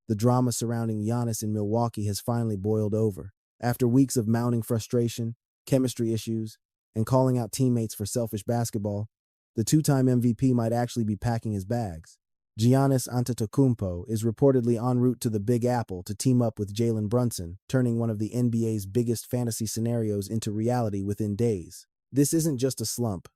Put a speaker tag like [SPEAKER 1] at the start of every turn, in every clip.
[SPEAKER 1] The drama surrounding Giannis in Milwaukee has finally boiled over. After weeks of mounting frustration, chemistry issues, and calling out teammates for selfish basketball, the two-time MVP might actually be packing his bags. Giannis Antetokounmpo is reportedly en route to the Big Apple to team up with Jalen Brunson, turning one of the NBA's biggest fantasy scenarios into reality within days. This isn't just a slump,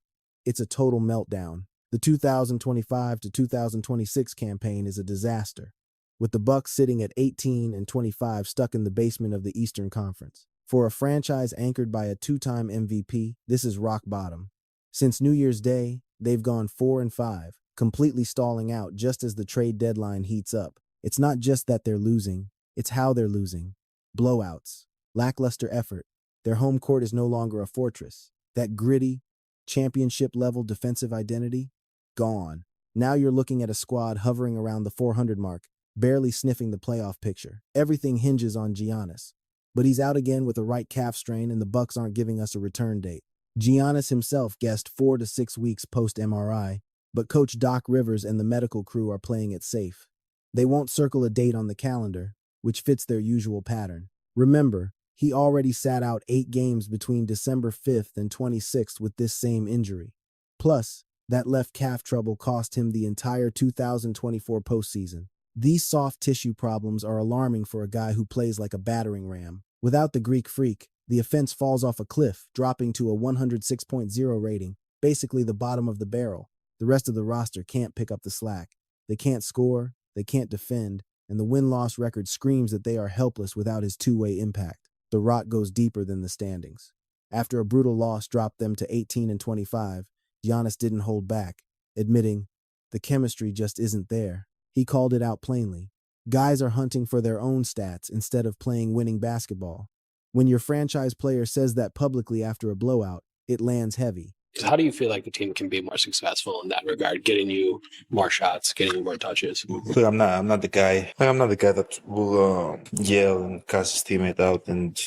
[SPEAKER 1] it's a total meltdown. The 2025 to 2026 campaign is a disaster, with the Bucks sitting at 18-25 stuck in the basement of the Eastern Conference. For a franchise anchored by a two-time MVP, this is rock bottom. Since New Year's Day, they've gone 4-5, completely stalling out just as the trade deadline heats up. It's not just that they're losing, it's how they're losing. Blowouts, lackluster effort. Their home court is no longer a fortress. That gritty, championship-level defensive identity? Gone. Now you're looking at a squad hovering around the 400 mark, barely sniffing the playoff picture. Everything hinges on Giannis. But he's out again with a right calf strain, and the Bucks aren't giving us a return date. Giannis himself guessed 4 to 6 weeks post-MRI, but Coach Doc Rivers and the medical crew are playing it safe. They won't circle a date on the calendar, which fits their usual pattern. Remember, he already sat out 8 games between December 5th and 26th with this same injury. Plus, that left calf trouble cost him the entire 2024 postseason. These soft tissue problems are alarming for a guy who plays like a battering ram. Without the Greek freak, the offense falls off a cliff, dropping to a 106.0 rating, basically the bottom of the barrel. The rest of the roster can't pick up the slack. They can't score, they can't defend, and the win-loss record screams that they are helpless without his two-way impact. The rot goes deeper than the standings. After a brutal loss dropped them to 18-25, Giannis didn't hold back, admitting, "The chemistry just isn't there." He called it out plainly. Guys are hunting for their own stats instead of playing winning basketball. When your franchise player says that publicly after a blowout, it lands heavy.
[SPEAKER 2] So how do you feel like the team can be more successful in that regard, getting you more shots, getting you more touches?
[SPEAKER 3] Look, I'm not the guy. I'm not the guy that will yell and cast his teammate out and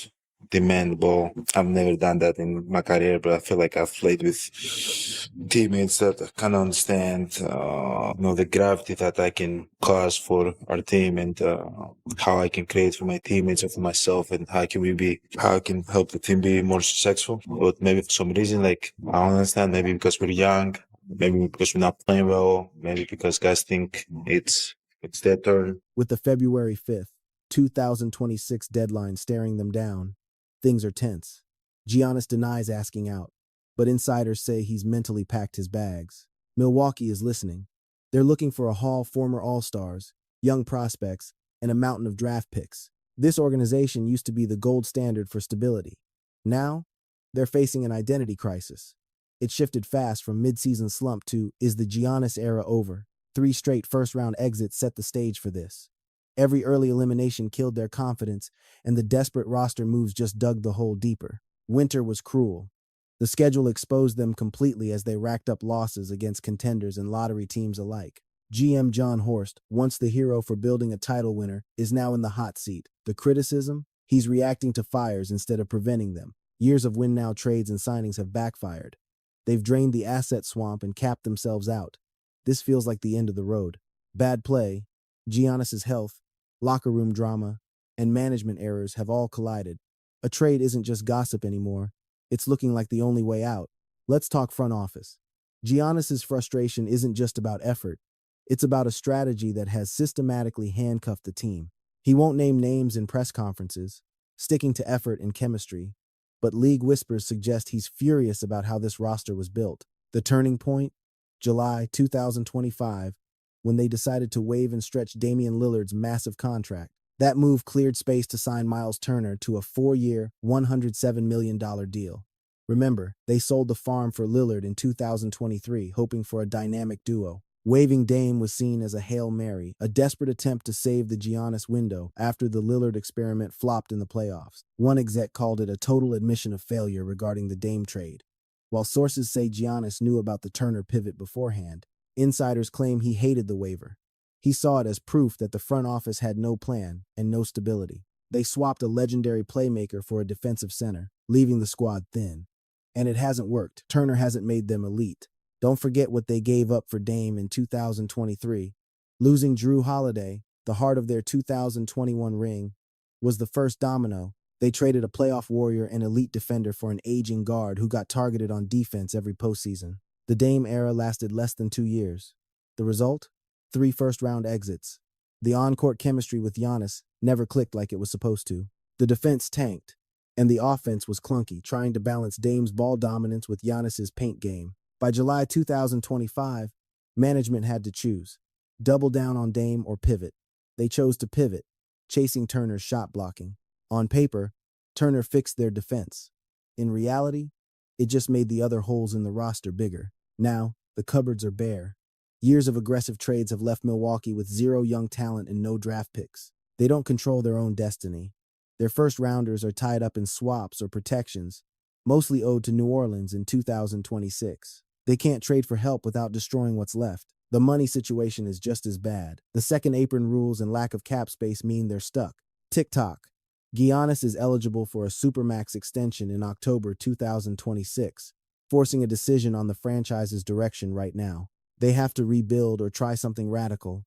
[SPEAKER 3] demand the ball. I've never done that in my career, but I feel like I've played with teammates that kind of understand, the gravity that I can cause for our team and how I can create for my teammates and for myself, and how I can help the team be more successful. But maybe for some reason, like, I don't understand. Maybe because we're young, maybe because we're not playing well, maybe because guys think it's their turn.
[SPEAKER 1] With the February 5th, 2026 deadline staring them down, things are tense. Giannis denies asking out, but insiders say he's mentally packed his bags. Milwaukee is listening. They're looking for a haul of former All-Stars, young prospects, and a mountain of draft picks. This organization used to be the gold standard for stability. Now, they're facing an identity crisis. It shifted fast from mid-season slump to, is the Giannis era over? 3 straight first-round exits set the stage for this. Every early elimination killed their confidence, and the desperate roster moves just dug the hole deeper. Winter was cruel. The schedule exposed them completely as they racked up losses against contenders and lottery teams alike. GM John Horst, once the hero for building a title winner, is now in the hot seat. The criticism? He's reacting to fires instead of preventing them. Years of win-now trades and signings have backfired. They've drained the asset swamp and capped themselves out. This feels like the end of the road. Bad play, Giannis's health, locker room drama, and management errors have all collided. A trade isn't just gossip anymore. It's looking like the only way out. Let's talk front office. Giannis's frustration isn't just about effort. It's about a strategy that has systematically handcuffed the team. He won't name names in press conferences, sticking to effort and chemistry, but league whispers suggest he's furious about how this roster was built. The turning point? July 2025, when they decided to waive and stretch Damian Lillard's massive contract. That move cleared space to sign Miles Turner to a 4-year, $107 million deal. Remember, they sold the farm for Lillard in 2023, hoping for a dynamic duo. Waiving Dame was seen as a Hail Mary, a desperate attempt to save the Giannis window after the Lillard experiment flopped in the playoffs. One exec called it a total admission of failure regarding the Dame trade. While sources say Giannis knew about the Turner pivot beforehand, insiders claim he hated the waiver. He saw it as proof that the front office had no plan and no stability. They swapped a legendary playmaker for a defensive center, leaving the squad thin. And it hasn't worked. Turner hasn't made them elite. Don't forget what they gave up for Dame in 2023. Losing Drew Holiday, the heart of their 2021 ring, was the first domino. They traded a playoff warrior and elite defender for an aging guard who got targeted on defense every postseason. The Dame era lasted less than 2 years. The result? 3 first-round exits. The on-court chemistry with Giannis never clicked like it was supposed to. The defense tanked, and the offense was clunky, trying to balance Dame's ball dominance with Giannis's paint game. By July 2025, management had to choose. Double down on Dame or pivot. They chose to pivot, chasing Turner's shot blocking. On paper, Turner fixed their defense. In reality, it just made the other holes in the roster bigger. Now, the cupboards are bare. Years of aggressive trades have left Milwaukee with 0 young talent and no draft picks. They don't control their own destiny. Their first-rounders are tied up in swaps or protections, mostly owed to New Orleans in 2026. They can't trade for help without destroying what's left. The money situation is just as bad. The second apron rules and lack of cap space mean they're stuck. Tick-tock. Giannis is eligible for a Supermax extension in October 2026, forcing a decision on the franchise's direction right now. They have to rebuild or try something radical.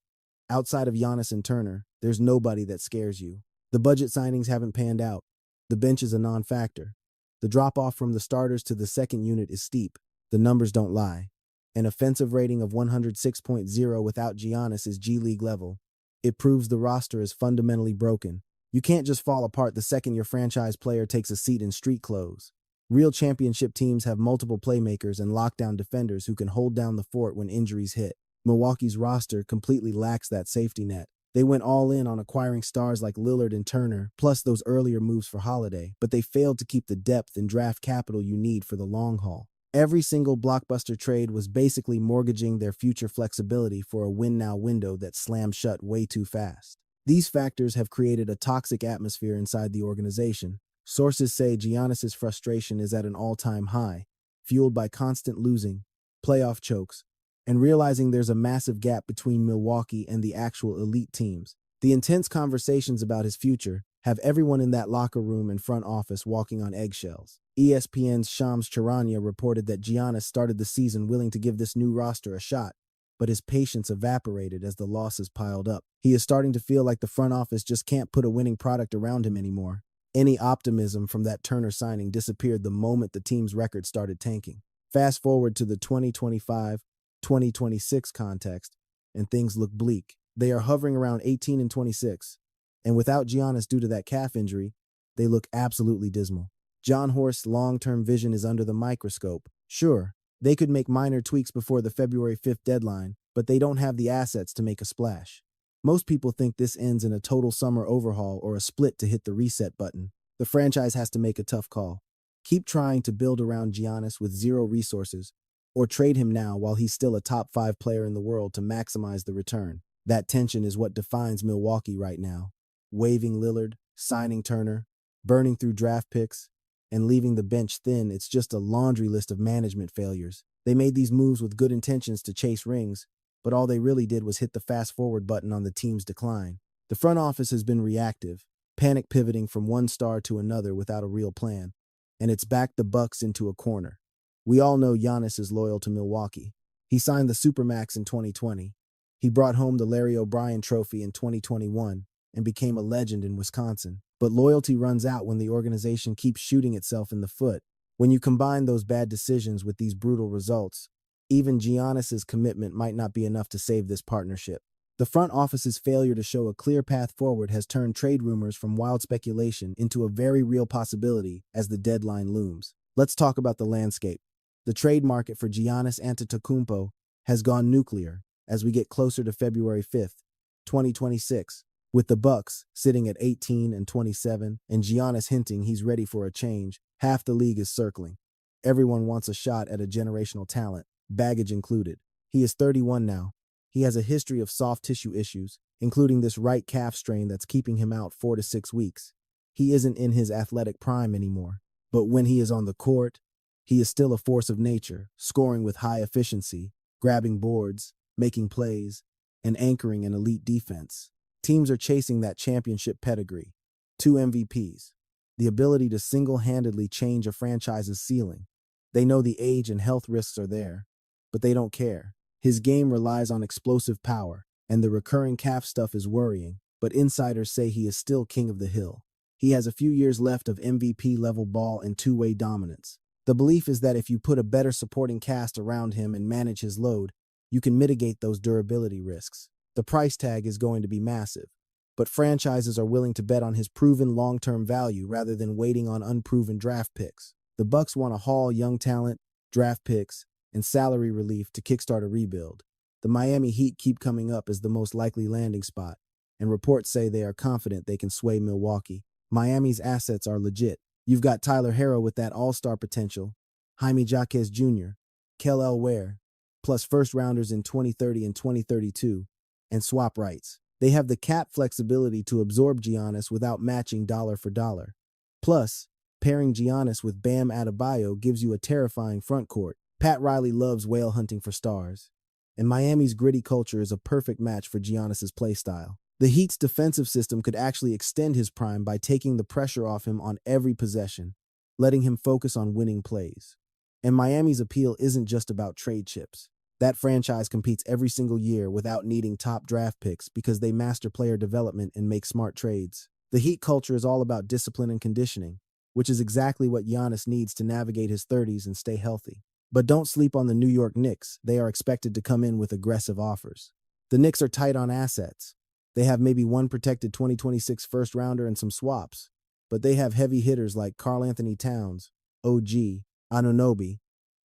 [SPEAKER 1] Outside of Giannis and Turner, there's nobody that scares you. The budget signings haven't panned out. The bench is a non-factor. The drop-off from the starters to the second unit is steep. The numbers don't lie. An offensive rating of 106.0 without Giannis is G League level. It proves the roster is fundamentally broken. You can't just fall apart the second your franchise player takes a seat in street clothes. Real championship teams have multiple playmakers and lockdown defenders who can hold down the fort when injuries hit. Milwaukee's roster completely lacks that safety net. They went all in on acquiring stars like Lillard and Turner, plus those earlier moves for Holiday, but they failed to keep the depth and draft capital you need for the long haul. Every single blockbuster trade was basically mortgaging their future flexibility for a win-now window that slammed shut way too fast. These factors have created a toxic atmosphere inside the organization. Sources say Giannis's frustration is at an all-time high, fueled by constant losing, playoff chokes, and realizing there's a massive gap between Milwaukee and the actual elite teams. The intense conversations about his future have everyone in that locker room and front office walking on eggshells. ESPN's Shams Charania reported that Giannis started the season willing to give this new roster a shot, but his patience evaporated as the losses piled up. He is starting to feel like the front office just can't put a winning product around him anymore. Any optimism from that Turner signing disappeared the moment the team's record started tanking. Fast forward to the 2025-2026 context, and things look bleak. They are hovering around 18-26, and without Giannis due to that calf injury, they look absolutely dismal. John Horst's long-term vision is under the microscope. Sure, they could make minor tweaks before the February 5th deadline, but they don't have the assets to make a splash. Most people think this ends in a total summer overhaul or a split to hit the reset button. The franchise has to make a tough call. Keep trying to build around Giannis with 0 resources, or trade him now while he's still a top 5 player in the world to maximize the return. That tension is what defines Milwaukee right now. Waiving Lillard, signing Turner, burning through draft picks, and leaving the bench thin, it's just a laundry list of management failures. They made these moves with good intentions to chase rings, but all they really did was hit the fast-forward button on the team's decline. The front office has been reactive, panic pivoting from one star to another without a real plan, and it's backed the Bucks into a corner. We all know Giannis is loyal to Milwaukee. He signed the Supermax in 2020. He brought home the Larry O'Brien Trophy in 2021 and became a legend in Wisconsin. But loyalty runs out when the organization keeps shooting itself in the foot. When you combine those bad decisions with these brutal results, even Giannis's commitment might not be enough to save this partnership. The front office's failure to show a clear path forward has turned trade rumors from wild speculation into a very real possibility as the deadline looms. Let's talk about the landscape. The trade market for Giannis Antetokounmpo has gone nuclear as we get closer to February 5th, 2026. With the Bucks sitting at 18-27 and Giannis hinting he's ready for a change, half the league is circling. Everyone wants a shot at a generational talent, baggage included. He is 31 now. He has a history of soft tissue issues, including this right calf strain that's keeping him out 4 to 6 weeks. He isn't in his athletic prime anymore, but when he is on the court, he is still a force of nature, scoring with high efficiency, grabbing boards, making plays, and anchoring an elite defense. Teams are chasing that championship pedigree. 2 MVPs. The ability to single-handedly change a franchise's ceiling. They know the age and health risks are there, but they don't care. His game relies on explosive power, and the recurring calf stuff is worrying, but insiders say he is still king of the hill. He has a few years left of MVP-level ball and two-way dominance. The belief is that if you put a better supporting cast around him and manage his load, you can mitigate those durability risks. The price tag is going to be massive, but franchises are willing to bet on his proven long-term value rather than waiting on unproven draft picks. The Bucks want to haul young talent, draft picks, and salary relief to kickstart a rebuild. The Miami Heat keep coming up as the most likely landing spot, and reports say they are confident they can sway Milwaukee. Miami's assets are legit. You've got Tyler Herro with that all-star potential, Jaime Jaquez Jr., Kel Ware, plus first-rounders in 2030 and 2032, and swap rights. They have the cap flexibility to absorb Giannis without matching dollar for dollar. Plus, pairing Giannis with Bam Adebayo gives you a terrifying front court. Pat Riley loves whale hunting for stars, and Miami's gritty culture is a perfect match for Giannis's play style. The Heat's defensive system could actually extend his prime by taking the pressure off him on every possession, letting him focus on winning plays. And Miami's appeal isn't just about trade chips. That franchise competes every single year without needing top draft picks because they master player development and make smart trades. The Heat culture is all about discipline and conditioning, which is exactly what Giannis needs to navigate his 30s and stay healthy. But don't sleep on the New York Knicks. They are expected to come in with aggressive offers. The Knicks are tight on assets. They have maybe one protected 2026 first-rounder and some swaps, but they have heavy hitters like Karl Anthony Towns, OG, Anunoby,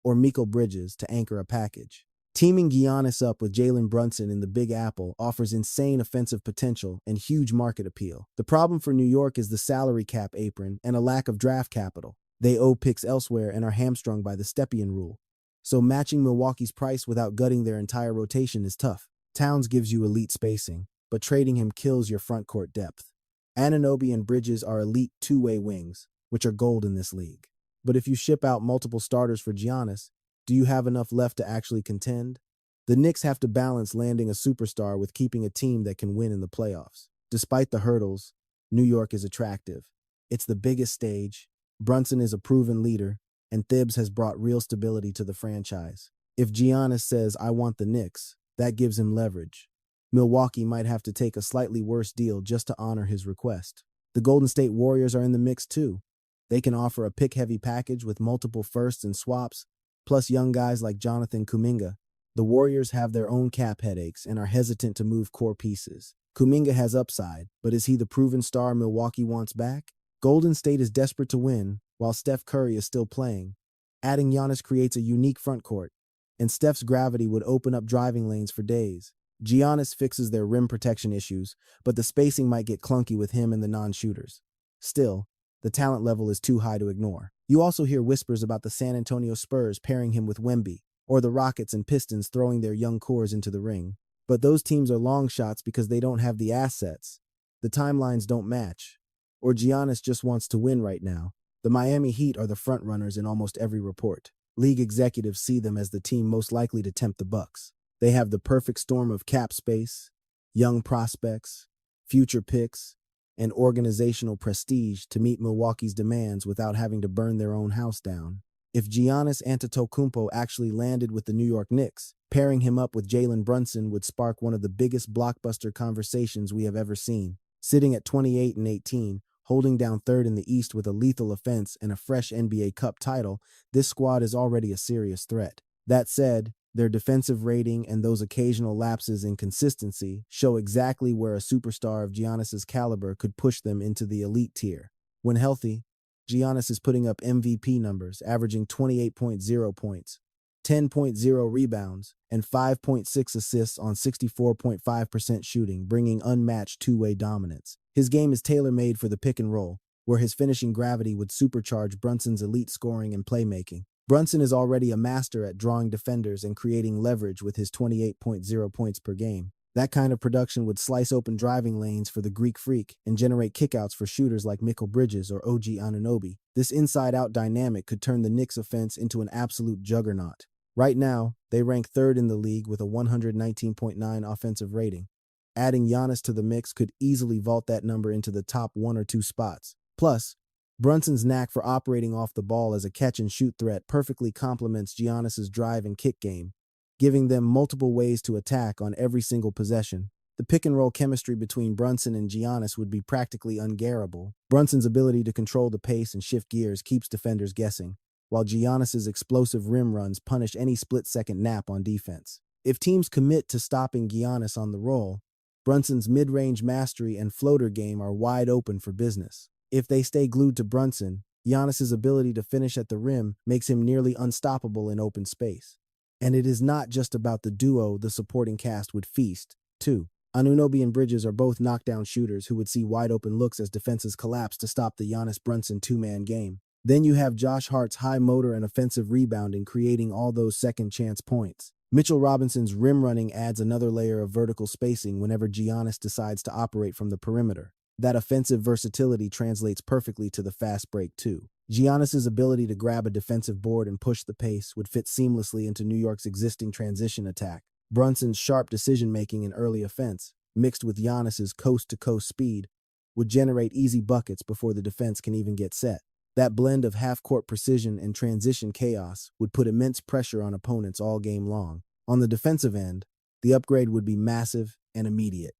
[SPEAKER 1] or Mikal Bridges to anchor a package. Teaming Giannis up with Jalen Brunson in the Big Apple offers insane offensive potential and huge market appeal. The problem for New York is the salary cap apron and a lack of draft capital. They owe picks elsewhere and are hamstrung by the Stepien rule. So matching Milwaukee's price without gutting their entire rotation is tough. Towns gives you elite spacing, but trading him kills your front court depth. Anunoby and Bridges are elite two-way wings, which are gold in this league. But if you ship out multiple starters for Giannis, do you have enough left to actually contend? The Knicks have to balance landing a superstar with keeping a team that can win in the playoffs. Despite the hurdles, New York is attractive. It's the biggest stage, Brunson is a proven leader, and Thibs has brought real stability to the franchise. If Giannis says, "I want the Knicks," that gives him leverage. Milwaukee might have to take a slightly worse deal just to honor his request. The Golden State Warriors are in the mix too. They can offer a pick-heavy package with multiple firsts and swaps, plus young guys like Jonathan Kuminga. The Warriors have their own cap headaches and are hesitant to move core pieces. Kuminga has upside, but is he the proven star Milwaukee wants back? Golden State is desperate to win, while Steph Curry is still playing. Adding Giannis creates a unique front court, and Steph's gravity would open up driving lanes for days. Giannis fixes their rim protection issues, but the spacing might get clunky with him and the non-shooters. Still, the talent level is too high to ignore. You also hear whispers about the San Antonio Spurs pairing him with Wemby, or the Rockets and Pistons throwing their young cores into the ring. But those teams are long shots because they don't have the assets. The timelines don't match. Or Giannis just wants to win right now. The Miami Heat are the frontrunners in almost every report. League executives see them as the team most likely to tempt the Bucks. They have the perfect storm of cap space, young prospects, future picks, and organizational prestige to meet Milwaukee's demands without having to burn their own house down. If Giannis Antetokounmpo actually landed with the New York Knicks, pairing him up with Jalen Brunson would spark one of the biggest blockbuster conversations we have ever seen. Sitting at 28 and 18, holding down third in the East with a lethal offense and a fresh NBA Cup title, this squad is already a serious threat. That said, their defensive rating and those occasional lapses in consistency show exactly where a superstar of Giannis's caliber could push them into the elite tier. When healthy, Giannis is putting up MVP numbers, averaging 28.0 points, 10.0 rebounds, and 5.6 assists on 64.5% shooting, bringing unmatched two-way dominance. His game is tailor-made for the pick and roll, where his finishing gravity would supercharge Brunson's elite scoring and playmaking. Brunson is already a master at drawing defenders and creating leverage with his 28.0 points per game. That kind of production would slice open driving lanes for the Greek Freak and generate kickouts for shooters like Mikal Bridges or OG Anunoby. This inside-out dynamic could turn the Knicks' offense into an absolute juggernaut. Right now, they rank third in the league with a 119.9 offensive rating. Adding Giannis to the mix could easily vault that number into the top 1 or 2 spots. Plus, Brunson's knack for operating off the ball as a catch-and-shoot threat perfectly complements Giannis's drive and kick game, giving them multiple ways to attack on every single possession. The pick-and-roll chemistry between Brunson and Giannis would be practically unbearable. Brunson's ability to control the pace and shift gears keeps defenders guessing, while Giannis's explosive rim runs punish any split-second nap on defense. If teams commit to stopping Giannis on the roll, Brunson's mid-range mastery and floater game are wide open for business. If they stay glued to Brunson, Giannis's ability to finish at the rim makes him nearly unstoppable in open space. And it is not just about the duo the supporting cast would feast, too. Anunoby and Bridges are both knockdown shooters who would see wide-open looks as defenses collapse to stop the Giannis-Brunson two-man game. Then you have Josh Hart's high motor and offensive rebounding creating all those second-chance points. Mitchell Robinson's rim running adds another layer of vertical spacing whenever Giannis decides to operate from the perimeter. That offensive versatility translates perfectly to the fast break, too. Giannis's ability to grab a defensive board and push the pace would fit seamlessly into New York's existing transition attack. Brunson's sharp decision-making in early offense, mixed with Giannis's coast-to-coast speed, would generate easy buckets before the defense can even get set. That blend of half-court precision and transition chaos would put immense pressure on opponents all game long. On the defensive end, the upgrade would be massive and immediate.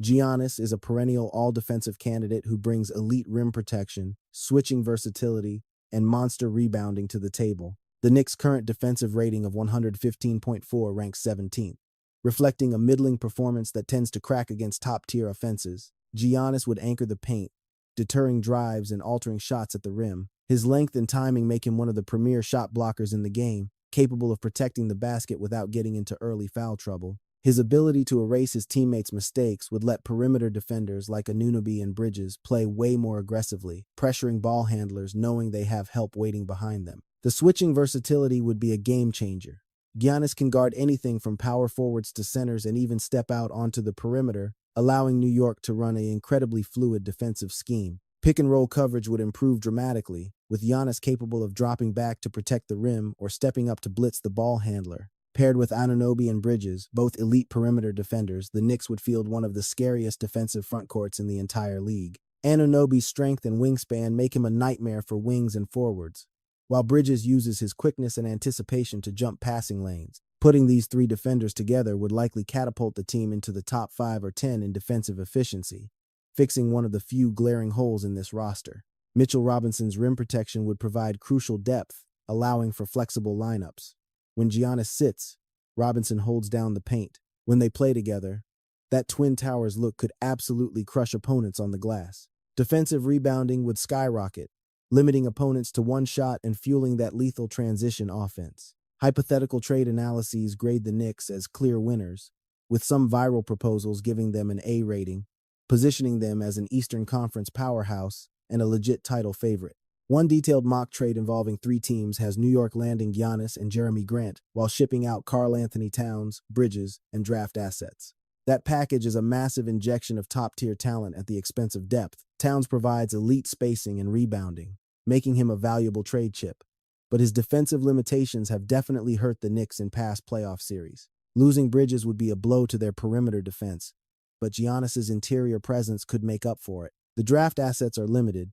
[SPEAKER 1] Giannis is a perennial all-defensive candidate who brings elite rim protection, switching versatility, and monster rebounding to the table. The Knicks' current defensive rating of 115.4 ranks 17th. Reflecting a middling performance that tends to crack against top-tier offenses, Giannis would anchor the paint, deterring drives and altering shots at the rim. His length and timing make him one of the premier shot blockers in the game, capable of protecting the basket without getting into early foul trouble. His ability to erase his teammates' mistakes would let perimeter defenders like Anunoby and Bridges play way more aggressively, pressuring ball handlers knowing they have help waiting behind them. The switching versatility would be a game changer. Giannis can guard anything from power forwards to centers and even step out onto the perimeter, allowing New York to run an incredibly fluid defensive scheme. Pick-and-roll coverage would improve dramatically, with Giannis capable of dropping back to protect the rim or stepping up to blitz the ball handler. Paired with Anunoby and Bridges, both elite perimeter defenders, the Knicks would field one of the scariest defensive frontcourts in the entire league. Anunoby's strength and wingspan make him a nightmare for wings and forwards, while Bridges uses his quickness and anticipation to jump passing lanes. Putting these three defenders together would likely catapult the team into the top 5 or 10 in defensive efficiency, fixing one of the few glaring holes in this roster. Mitchell Robinson's rim protection would provide crucial depth, allowing for flexible lineups. When Giannis sits, Robinson holds down the paint. When they play together, that Twin Towers look could absolutely crush opponents on the glass. Defensive rebounding would skyrocket, limiting opponents to one shot and fueling that lethal transition offense. Hypothetical trade analyses grade the Knicks as clear winners, with some viral proposals giving them an A rating, positioning them as an Eastern Conference powerhouse and a legit title favorite. One detailed mock trade involving 3 teams has New York landing Giannis and Jeremy Grant while shipping out Karl Anthony Towns, Bridges, and draft assets. That package is a massive injection of top-tier talent at the expense of depth. Towns provides elite spacing and rebounding, making him a valuable trade chip. But his defensive limitations have definitely hurt the Knicks in past playoff series. Losing Bridges would be a blow to their perimeter defense, but Giannis's interior presence could make up for it. The draft assets are limited,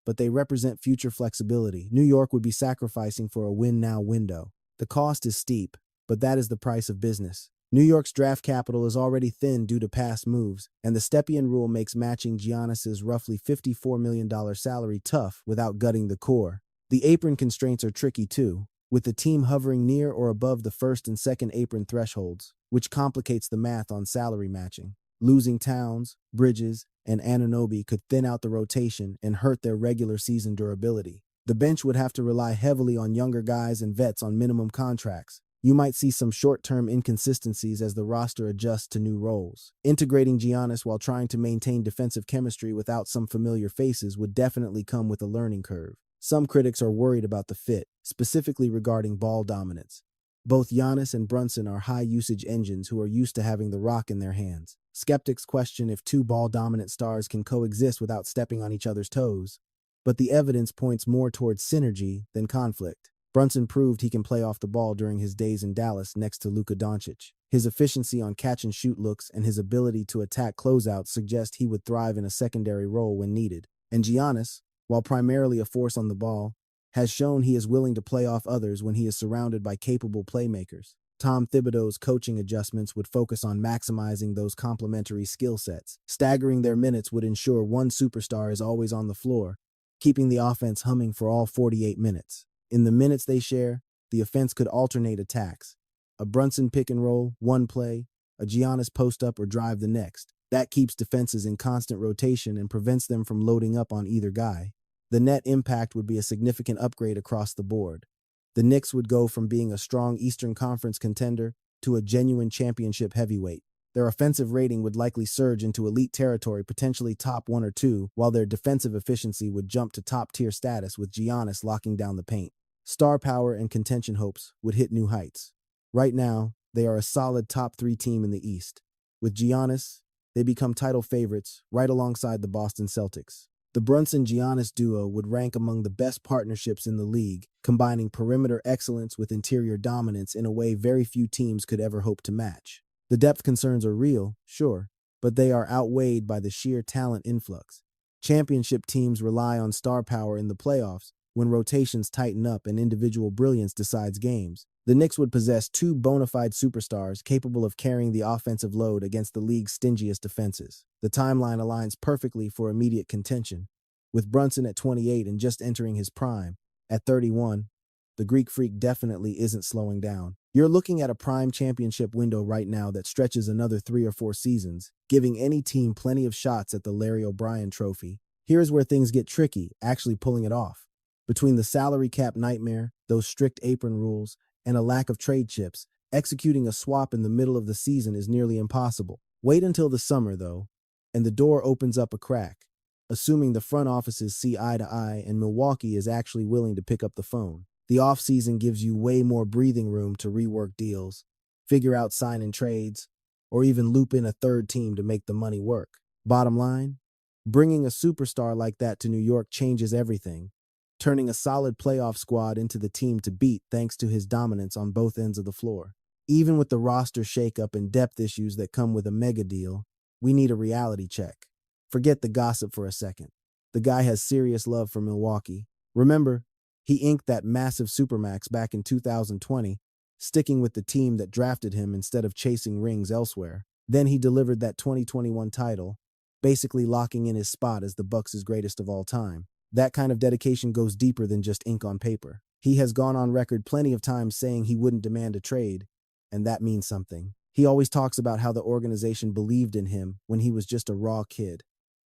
[SPEAKER 1] but they represent future flexibility. New York would be sacrificing for a win-now window. The cost is steep, but that is the price of business. New York's draft capital is already thin due to past moves, and the Stepien rule makes matching Giannis's roughly $54 million salary tough without gutting the core. The apron constraints are tricky too, with the team hovering near or above the first and second apron thresholds, which complicates the math on salary matching. Losing Towns, Bridges, and Anunoby could thin out the rotation and hurt their regular season durability. The bench would have to rely heavily on younger guys and vets on minimum contracts. You might see some short-term inconsistencies as the roster adjusts to new roles. Integrating Giannis while trying to maintain defensive chemistry without some familiar faces would definitely come with a learning curve. Some critics are worried about the fit, specifically regarding ball dominance. Both Giannis and Brunson are high-usage engines who are used to having the rock in their hands. Skeptics question if 2 ball-dominant stars can coexist without stepping on each other's toes, but the evidence points more towards synergy than conflict. Brunson proved he can play off the ball during his days in Dallas next to Luka Doncic. His efficiency on catch-and-shoot looks and his ability to attack closeouts suggest he would thrive in a secondary role when needed. And Giannis, while primarily a force on the ball, has shown he is willing to play off others when he is surrounded by capable playmakers. Tom Thibodeau's coaching adjustments would focus on maximizing those complementary skill sets. Staggering their minutes would ensure one superstar is always on the floor, keeping the offense humming for all 48 minutes. In the minutes they share, the offense could alternate attacks. A Brunson pick and roll, one play, a Giannis post-up or drive the next. That keeps defenses in constant rotation and prevents them from loading up on either guy. The net impact would be a significant upgrade across the board. The Knicks would go from being a strong Eastern Conference contender to a genuine championship heavyweight. Their offensive rating would likely surge into elite territory, potentially top 1 or 2, while their defensive efficiency would jump to top-tier status with Giannis locking down the paint. Star power and contention hopes would hit new heights. Right now, they are a solid top 3 team in the East. With Giannis, they become title favorites right alongside the Boston Celtics. The Brunson-Giannis duo would rank among the best partnerships in the league, combining perimeter excellence with interior dominance in a way very few teams could ever hope to match. The depth concerns are real, sure, but they are outweighed by the sheer talent influx. Championship teams rely on star power in the playoffs when rotations tighten up and individual brilliance decides games. The Knicks would possess 2 bona fide superstars capable of carrying the offensive load against the league's stingiest defenses. The timeline aligns perfectly for immediate contention. With Brunson at 28 and just entering his prime, at 31, the Greek Freak definitely isn't slowing down. You're looking at a prime championship window right now that stretches another 3 or 4 seasons, giving any team plenty of shots at the Larry O'Brien trophy. Here's where things get tricky, actually pulling it off. Between the salary cap nightmare, those strict apron rules, and a lack of trade chips, executing a swap in the middle of the season is nearly impossible. Wait until the summer, though, and the door opens up a crack, assuming the front offices see eye to eye and Milwaukee is actually willing to pick up the phone. The offseason gives you way more breathing room to rework deals, figure out sign-in trades, or even loop in a third team to make the money work. Bottom line, bringing a superstar like that to New York changes everything, turning a solid playoff squad into the team to beat thanks to his dominance on both ends of the floor. Even with the roster shakeup and depth issues that come with a mega deal, we need a reality check. Forget the gossip for a second. The guy has serious love for Milwaukee. Remember, he inked that massive supermax back in 2020, sticking with the team that drafted him instead of chasing rings elsewhere. Then he delivered that 2021 title, basically locking in his spot as the Bucks' greatest of all time. That kind of dedication goes deeper than just ink on paper. He has gone on record plenty of times saying he wouldn't demand a trade, and that means something. He always talks about how the organization believed in him when he was just a raw kid.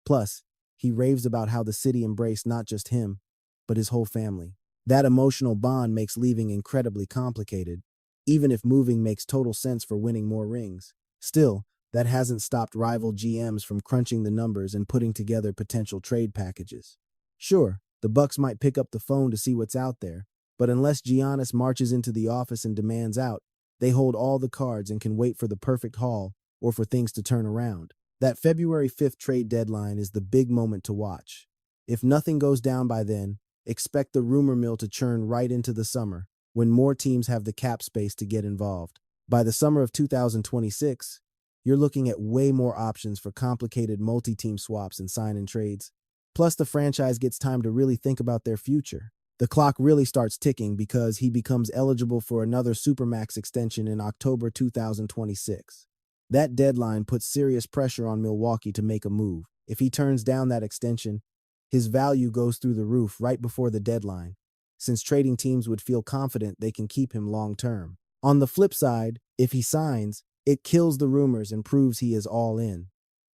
[SPEAKER 1] Plus, he raves about how the city embraced not just him, but his whole family. That emotional bond makes leaving incredibly complicated, even if moving makes total sense for winning more rings. Still, that hasn't stopped rival GMs from crunching the numbers and putting together potential trade packages. Sure, the Bucks might pick up the phone to see what's out there, but unless Giannis marches into the office and demands out, they hold all the cards and can wait for the perfect haul or for things to turn around. That February 5th trade deadline is the big moment to watch. If nothing goes down by then, expect the rumor mill to churn right into the summer, when more teams have the cap space to get involved. By the summer of 2026, you're looking at way more options for complicated multi-team swaps and sign-in trades. Plus, the franchise gets time to really think about their future. The clock really starts ticking because he becomes eligible for another Supermax extension in October 2026. That deadline puts serious pressure on Milwaukee to make a move. If he turns down that extension, his value goes through the roof right before the deadline, since trading teams would feel confident they can keep him long-term. On the flip side, if he signs, it kills the rumors and proves he is all in.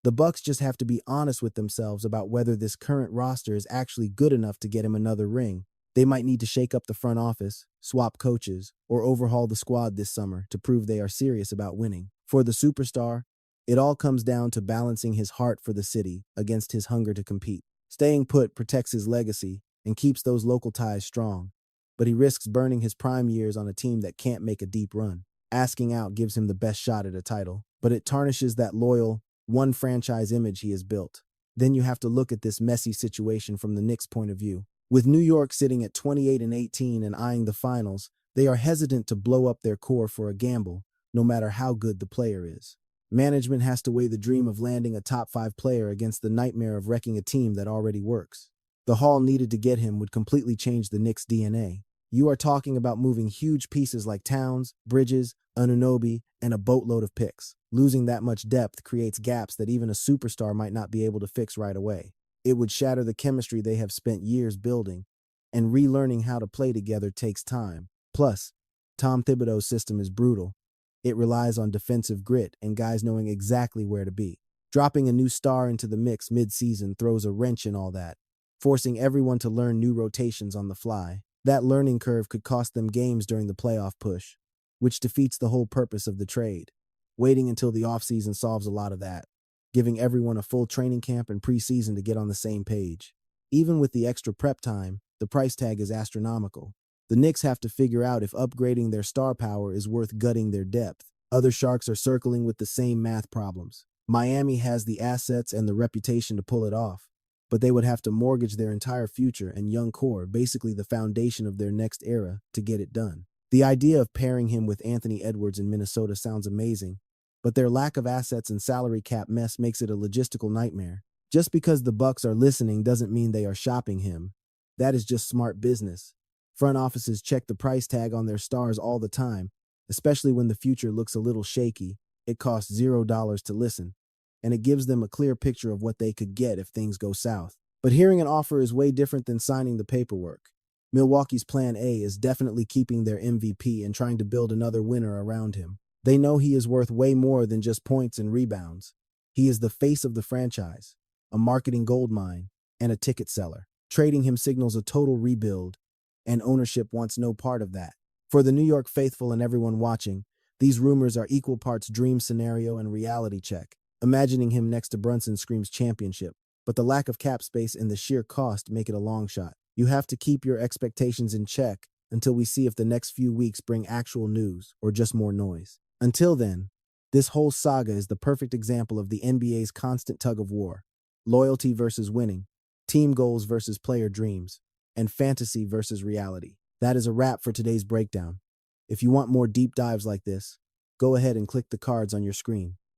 [SPEAKER 1] The Bucks just have to be honest with themselves about whether this current roster is actually good enough to get him another ring. They might need to shake up the front office, swap coaches, or overhaul the squad this summer to prove they are serious about winning. For the superstar, it all comes down to balancing his heart for the city against his hunger to compete. Staying put protects his legacy and keeps those local ties strong, but he risks burning his prime years on a team that can't make a deep run. Asking out gives him the best shot at a title, but it tarnishes that loyal, one franchise image he has built. Then you have to look at this messy situation from the Knicks' point of view. With New York sitting at 28-18 and eyeing the finals, they are hesitant to blow up their core for a gamble, no matter how good the player is. Management has to weigh the dream of landing a top 5 player against the nightmare of wrecking a team that already works. The haul needed to get him would completely change the Knicks' DNA. You are talking about moving huge pieces like Towns, Bridges, Anunoby, and a boatload of picks. Losing that much depth creates gaps that even a superstar might not be able to fix right away. It would shatter the chemistry they have spent years building, and relearning how to play together takes time. Plus, Tom Thibodeau's system is brutal. It relies on defensive grit and guys knowing exactly where to be. Dropping a new star into the mix mid-season throws a wrench in all that, forcing everyone to learn new rotations on the fly. That learning curve could cost them games during the playoff push, which defeats the whole purpose of the trade. Waiting until the offseason solves a lot of that, giving everyone a full training camp and preseason to get on the same page. Even with the extra prep time, the price tag is astronomical. The Knicks have to figure out if upgrading their star power is worth gutting their depth. Other Sharks are circling with the same math problems. Miami has the assets and the reputation to pull it off, but they would have to mortgage their entire future and young core, basically the foundation of their next era, to get it done. The idea of pairing him with Anthony Edwards in Minnesota sounds amazing, but their lack of assets and salary cap mess makes it a logistical nightmare. Just because the Bucks are listening doesn't mean they are shopping him. That is just smart business. Front offices check the price tag on their stars all the time, especially when the future looks a little shaky. It costs $0 to listen, and it gives them a clear picture of what they could get if things go south. But hearing an offer is way different than signing the paperwork. Milwaukee's plan A is definitely keeping their MVP and trying to build another winner around him. They know he is worth way more than just points and rebounds. He is the face of the franchise, a marketing goldmine, and a ticket seller. Trading him signals a total rebuild, and ownership wants no part of that. For the New York faithful and everyone watching, these rumors are equal parts dream scenario and reality check. Imagining him next to Brunson screams championship, but the lack of cap space and the sheer cost make it a long shot. You have to keep your expectations in check until we see if the next few weeks bring actual news or just more noise. Until then, this whole saga is the perfect example of the NBA's constant tug of war. Loyalty versus winning, team goals versus player dreams, and fantasy versus reality. That is a wrap for today's breakdown. If you want more deep dives like this, go ahead and click the cards on your screen.